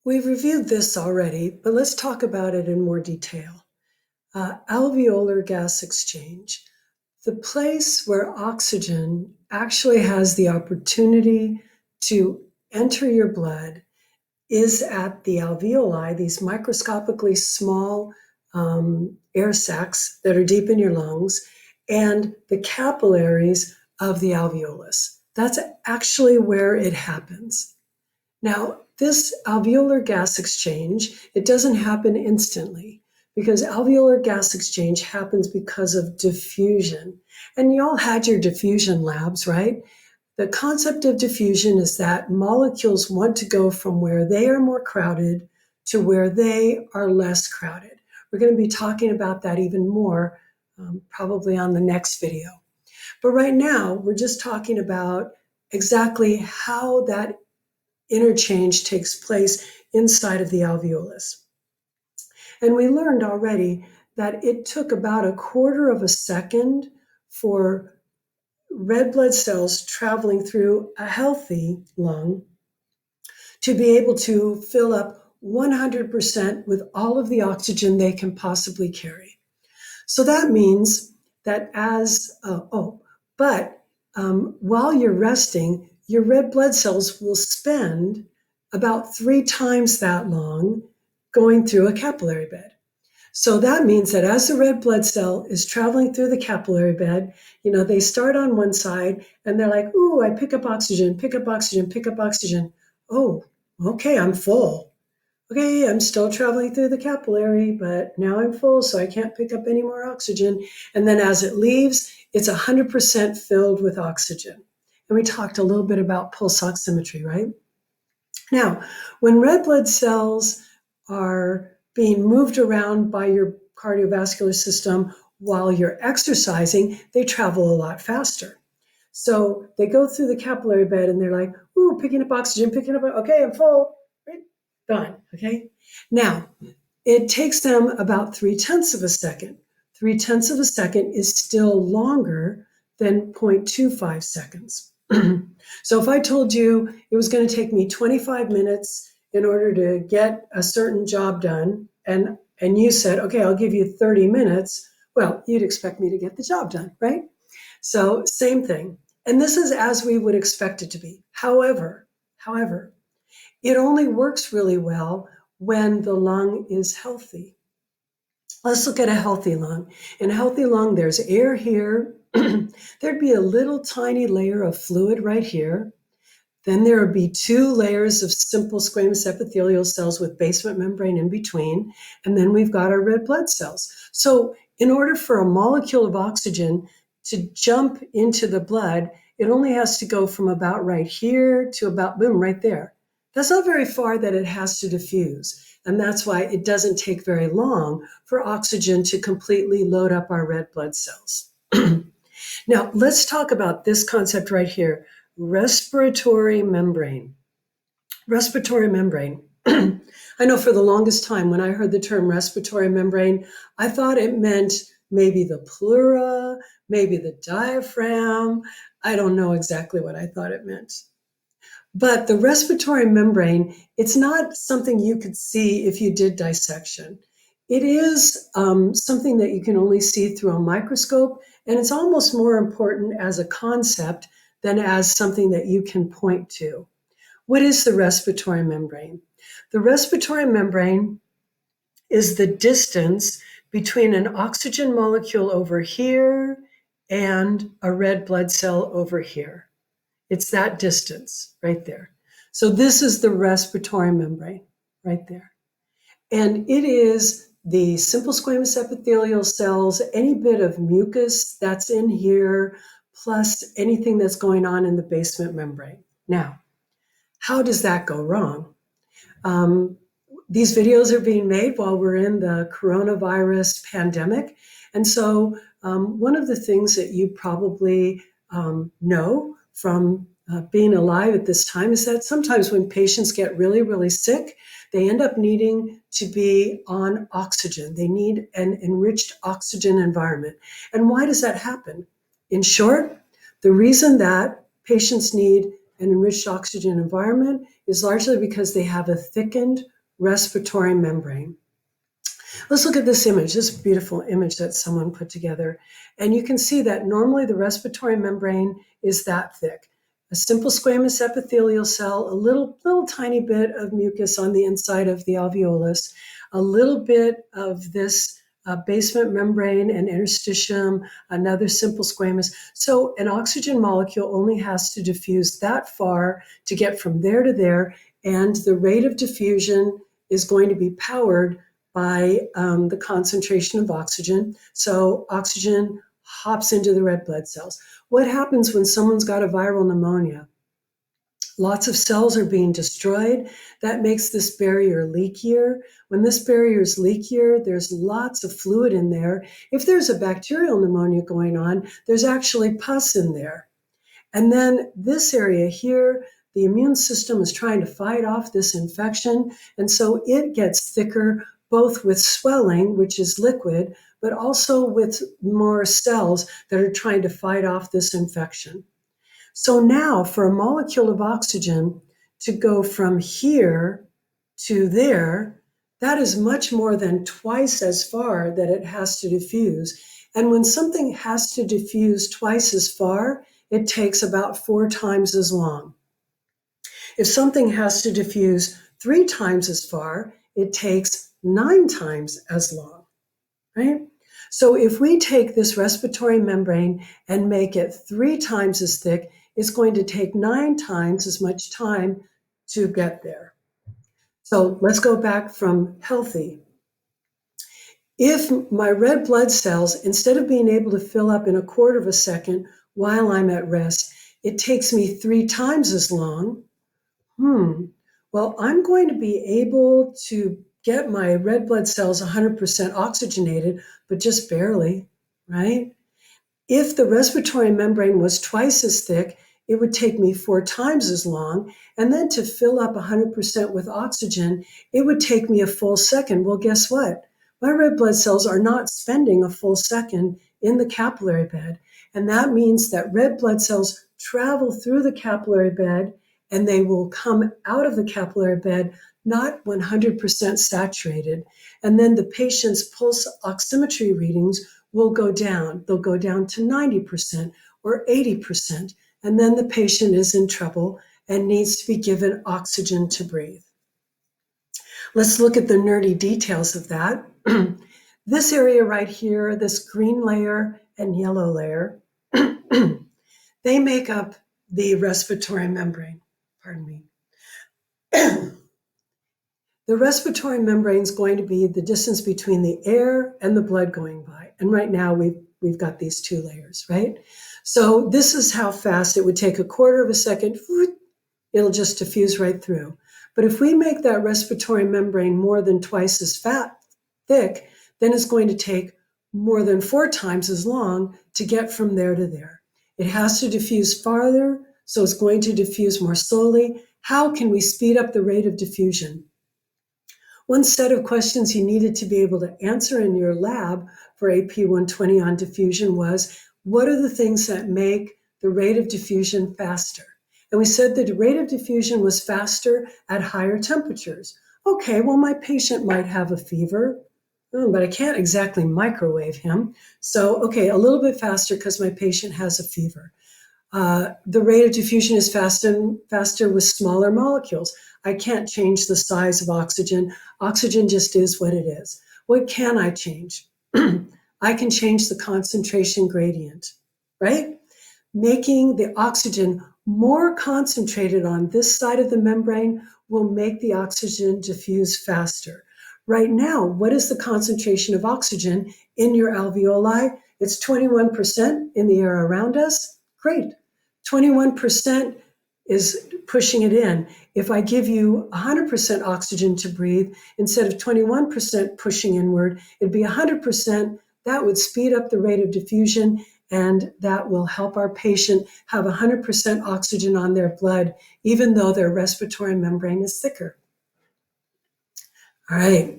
We've reviewed this already, but let's talk about it in more detail. Alveolar gas exchange, the place where oxygen actually has the opportunity to enter your blood is at the alveoli, these microscopically small air sacs that are deep in your lungs, and the capillaries of the alveolus. That's actually where it happens. Now, this alveolar gas exchange, it doesn't happen instantly because alveolar gas exchange happens because of diffusion. And you all had your diffusion labs, right? The concept of diffusion is that molecules want to go from where they are more crowded to where they are less crowded. We're going to be talking about that even more, probably on the next video. But right now, we're just talking about exactly how that interchange takes place inside of the alveolus. And we learned already that it took about a quarter of a second for red blood cells traveling through a healthy lung to be able to fill up 100% with all of the oxygen they can possibly carry. So that means that while you're resting, your red blood cells will spend about 3 times that long going through a capillary bed. So that means that as the red blood cell is traveling through the capillary bed, they start on one side and they're like, ooh, I pick up oxygen, pick up oxygen, pick up oxygen. Oh, okay, I'm full. Okay, I'm still traveling through the capillary, but now I'm full, so I can't pick up any more oxygen. And then as it leaves, it's 100% filled with oxygen. And we talked a little bit about pulse oximetry, right? Now, when red blood cells are being moved around by your cardiovascular system while you're exercising, they travel a lot faster. So they go through the capillary bed and they're like, ooh, picking up oxygen, picking up, okay, I'm full, right? Done, okay? Now, it takes them about 3/10 of a second. 3/10 of a second is still longer than 0.25 seconds. So if I told you it was going to take me 25 minutes in order to get a certain job done, and you said, okay, I'll give you 30 minutes, well, you'd expect me to get the job done, right? So same thing. And this is as we would expect it to be. However, it only works really well when the lung is healthy. Let's look at a healthy lung. In a healthy lung, there's air here. There'd be a little tiny layer of fluid right here. Then there would be 2 layers of simple squamous epithelial cells with basement membrane in between. And then we've got our red blood cells. So in order for a molecule of oxygen to jump into the blood, it only has to go from about right here to about, boom, right there. That's not very far that it has to diffuse. And that's why it doesn't take very long for oxygen to completely load up our red blood cells. Now, let's talk about this concept right here, respiratory membrane. Respiratory membrane. I know for the longest time when I heard the term respiratory membrane, I thought it meant maybe the pleura, maybe the diaphragm. I don't know exactly what I thought it meant. But the respiratory membrane, it's not something you could see if you did dissection. It is something that you can only see through a microscope, and it's almost more important as a concept than as something that you can point to. What is the respiratory membrane? The respiratory membrane is the distance between an oxygen molecule over here and a red blood cell over here. It's that distance right there. So this is the respiratory membrane right there. And it is the simple squamous epithelial cells, any bit of mucus that's in here, plus anything that's going on in the basement membrane. Now, how does that go wrong? These videos are being made while we're in the coronavirus pandemic. And so one of the things that you probably know from being alive at this time is that sometimes when patients get really, really sick, they end up needing to be on oxygen. They need an enriched oxygen environment. And why does that happen? In short, the reason that patients need an enriched oxygen environment is largely because they have a thickened respiratory membrane. Let's look at this image, this beautiful image that someone put together. And you can see that normally the respiratory membrane is that thick. A simple squamous epithelial cell, a little tiny bit of mucus on the inside of the alveolus, a little bit of this basement membrane and interstitium, another simple squamous. So an oxygen molecule only has to diffuse that far to get from there to there, and the rate of diffusion is going to be powered by the concentration of oxygen. So oxygen hops into the red blood cells. What happens when someone's got a viral pneumonia? Lots of cells are being destroyed. That makes this barrier leakier. When this barrier is leakier, there's lots of fluid in there. If there's a bacterial pneumonia going on, there's actually pus in there. And then this area here, the immune system is trying to fight off this infection. And so it gets thicker, both with swelling, which is liquid, but also with more cells that are trying to fight off this infection. So now for a molecule of oxygen to go from here to there, that is much more than twice as far that it has to diffuse. And when something has to diffuse twice as far, it takes about 4 times as long. If something has to diffuse 3 times as far, it takes 9 times as long, right? So if we take this respiratory membrane and make it 3 times as thick, it's going to take 9 times as much time to get there. So let's go back from healthy. If my red blood cells, instead of being able to fill up in a quarter of a second while I'm at rest, it takes me 3 times as long, well, I'm going to be able to get my red blood cells 100% oxygenated, but just barely, right? If the respiratory membrane was twice as thick, it would take me 4 times as long. And then to fill up 100% with oxygen, it would take me a full second. Well, guess what? My red blood cells are not spending a full second in the capillary bed. And that means that red blood cells travel through the capillary bed and they will come out of the capillary bed not 100% saturated. And then the patient's pulse oximetry readings will go down. They'll go down to 90% or 80%. And then the patient is in trouble and needs to be given oxygen to breathe. Let's look at the nerdy details of that. This area right here, this green layer and yellow layer, they make up the respiratory membrane. Pardon me. The respiratory membrane is going to be the distance between the air and the blood going by. And right now we've got these 2 layers, right? So this is how fast it would take a quarter of a second. It'll just diffuse right through. But if we make that respiratory membrane more than twice as thick, then it's going to take more than 4 times as long to get from there to there. It has to diffuse farther, so it's going to diffuse more slowly. How can we speed up the rate of diffusion? One set of questions you needed to be able to answer in your lab for AP 120 on diffusion was, what are the things that make the rate of diffusion faster? And we said that the rate of diffusion was faster at higher temperatures. Okay, well, my patient might have a fever, but I can't exactly microwave him. So, okay, a little bit faster because my patient has a fever. The rate of diffusion is faster with smaller molecules. I can't change the size of oxygen. Oxygen just is what it is. What can I change? I can change the concentration gradient, right? Making the oxygen more concentrated on this side of the membrane will make the oxygen diffuse faster. Right now, what is the concentration of oxygen in your alveoli? It's 21% in the air around us. Great. 21% is pushing it in. If I give you 100% oxygen to breathe, instead of 21% pushing inward, it'd be 100%. That would speed up the rate of diffusion, and that will help our patient have 100% oxygen on their blood, even though their respiratory membrane is thicker. All right.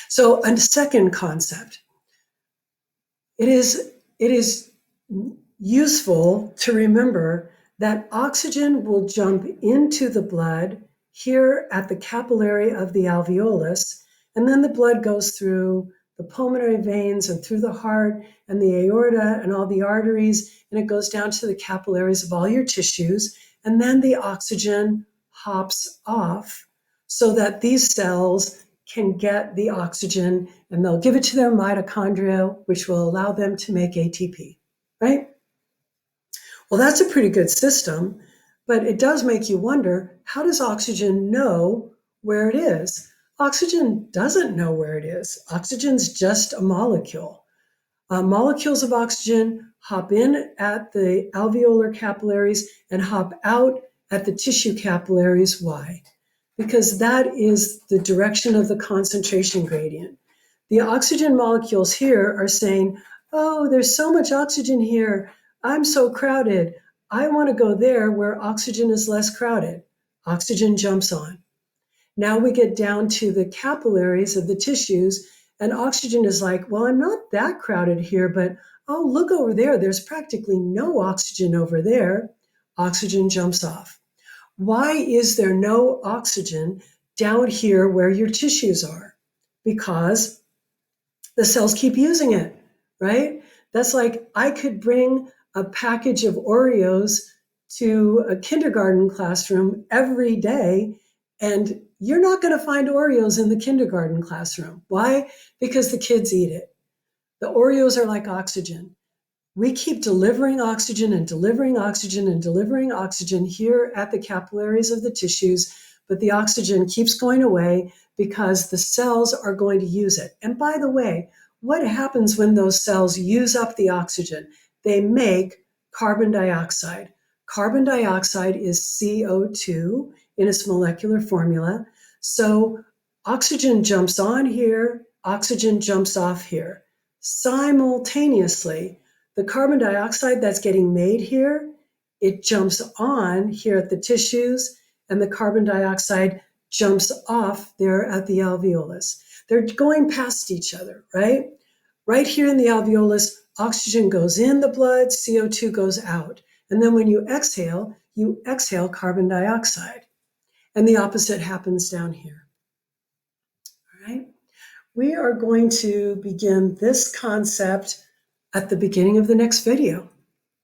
So a second concept. It is useful to remember that oxygen will jump into the blood here at the capillary of the alveolus, and then the blood goes through the pulmonary veins and through the heart and the aorta and all the arteries, and it goes down to the capillaries of all your tissues, and then the oxygen hops off so that these cells can get the oxygen, and they'll give it to their mitochondria, which will allow them to make ATP, right? Well, that's a pretty good system, but it does make you wonder, how does oxygen know where it is? Oxygen doesn't know where it is. Oxygen's just a molecule. Molecules of oxygen hop in at the alveolar capillaries and hop out at the tissue capillaries. Why? Because that is the direction of the concentration gradient. The oxygen molecules here are saying, oh, there's so much oxygen here. I'm so crowded. I want to go there where oxygen is less crowded. Oxygen jumps on. Now we get down to the capillaries of the tissues, and oxygen is like, well, I'm not that crowded here, but oh, look over there. There's practically no oxygen over there. Oxygen jumps off. Why is there no oxygen down here where your tissues are? Because the cells keep using it, right? That's like I could bring a package of Oreos to a kindergarten classroom every day, and you're not going to find Oreos in the kindergarten classroom. Why? Because the kids eat it. The Oreos are like oxygen. We keep delivering oxygen and delivering oxygen and delivering oxygen here at the capillaries of the tissues, but the oxygen keeps going away because the cells are going to use it. And by the way, what happens when those cells use up the oxygen? They make carbon dioxide. Carbon dioxide is CO2 in its molecular formula. So oxygen jumps on here, oxygen jumps off here. Simultaneously, the carbon dioxide that's getting made here, it jumps on here at the tissues, and the carbon dioxide jumps off there at the alveolus. They're going past each other, right? Right here in the alveolus, oxygen goes in the blood, CO2 goes out. And then when you exhale carbon dioxide. And the opposite happens down here. All right? We are going to begin this concept at the beginning of the next video.